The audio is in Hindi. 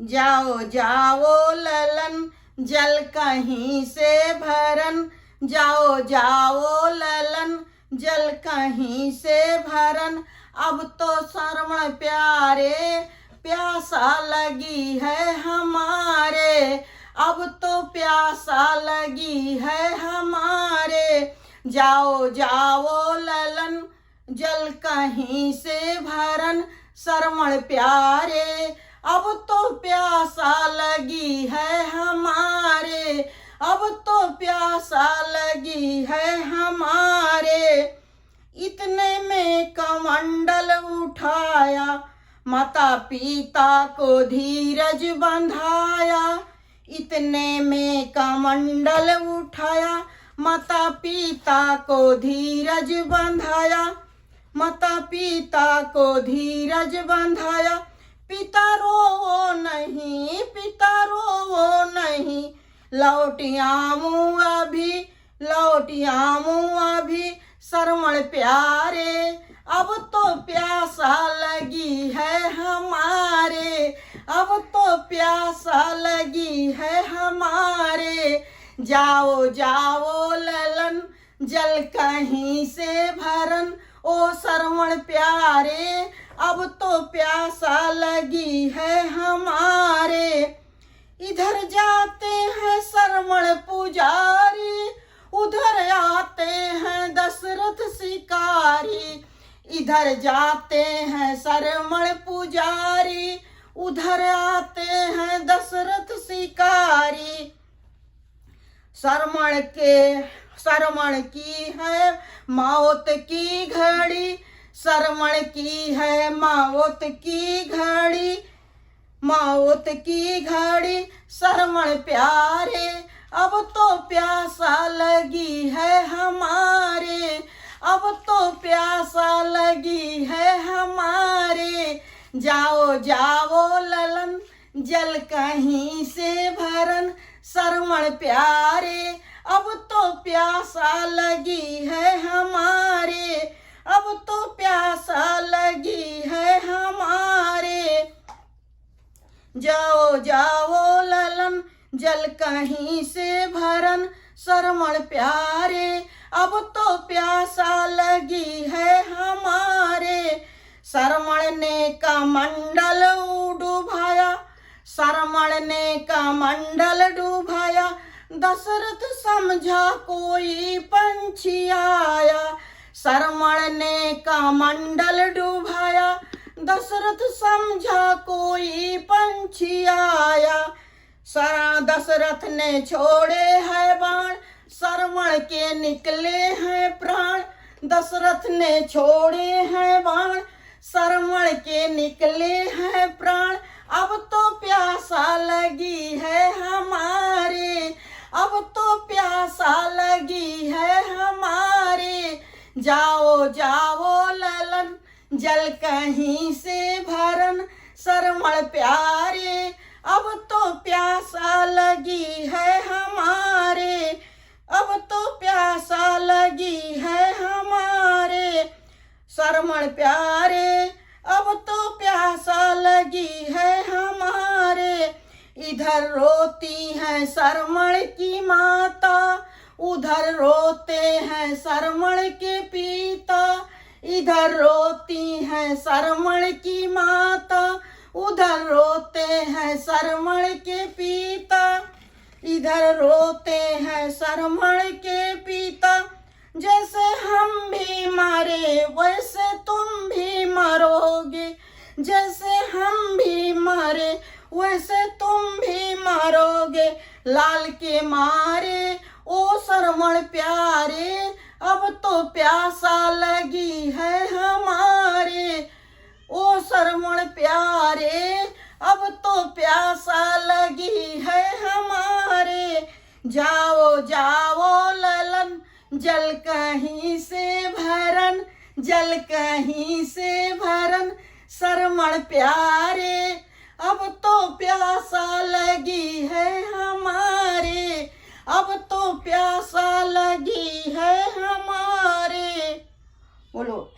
जाओ जाओ ललन जल कहीं से भरन, जाओ जाओ ललन जल कहीं से भरन। अब तो श्रवण प्यारे प्यासा लगी है हमारे, अब तो प्यासा लगी है हमारे। जाओ जाओ ललन जल कहीं से भरन, श्रवण प्यारे अब तो प्यासा लगी है हमारे, अब तो प्यासा लगी है हमारे। इतने में कमंडल उठाया, माता पिता को धीरज बंधाया। इतने में कमंडल उठाया, माता पिता को धीरज बंधाया, माता पिता को धीरज बंधाया। पिता रो नहीं, पिता रो नहीं, लौट आऊं अभी, लौट आऊं अभी। श्रवण प्यारे अब तो प्यासा लगी है हमारे, अब तो प्यासा लगी है हमारे। जाओ जाओ ललन जल कहीं से भरन, ओ श्रवण प्यारे अब तो प्यासा लगी है हमारे। इधर जाते हैं श्रवण पुजारी, उधर आते हैं दशरथ शिकारी। इधर जाते हैं श्रवण पुजारी, उधर आते हैं दशरथ शिकारी। श्रवण की है मौत की घड़ी, श्रवण की है मौत की घड़ी, मौत की घड़ी। श्रवण प्यारे अब तो प्यासा लगी है हमारे, अब तो प्यासा लगी है हमारे। जाओ जाओ ललन जल कहीं से भरन, श्रवण प्यारे अब तो प्यासा लगी है हमारे, अब तो प्यासा लगी है हमारे। जाओ जाओ ललन जल कहीं से भरन, श्रवण प्यारे अब तो प्यासा लगी है हमारे। श्रवण ने कमंडल डुबाया, श्रवण ने कमंडल डुबाया। दशरथ समझा कोई पंछी आया, श्रवण ने कमंडल डुबाया। दशरथ समझा कोई पंछी आया। दशरथ ने छोड़े है बाण, श्रवण के निकले हैं प्राण। दशरथ ने छोड़े हैं बाण, श्रवण के निकले हैं प्राण। अब तो प्यासा लगी है हमारे, अब तो प्यासा लगी है हमारे। जाओ जाओ ललन जल कहीं से भरन, श्रवण प्यारे अब तो प्यासा लगी है हमारे, अब तो प्यासा लगी है हमारे। श्रवण प्यारे अब तो प्यासा लगी है हमारे। इधर रोती है श्रवण की माता, उधर रोते हैं श्रवण के पिता। इधर रोती है श्रवण की माता, उधर रोते हैं श्रवण के पिता। इधर रोते हैं श्रवण के पिता। जैसे हम भी मरे वैसे तुम भी मरोगे, जैसे हम भी मरे वैसे तुम भी मरोगे। लाल के मारे ओ श्रवण प्यारे अब तो प्यासा लगी है हमारे, ओ श्रवण प्यारे अब तो प्यासा लगी है हमारे। जाओ जाओ ललन जल कहीं से भरन, जल कहीं से भरन। श्रवण प्यारे अब तो प्यासा लगी है हमारे, अब तो प्यासा लगी है हमारे। बोलो।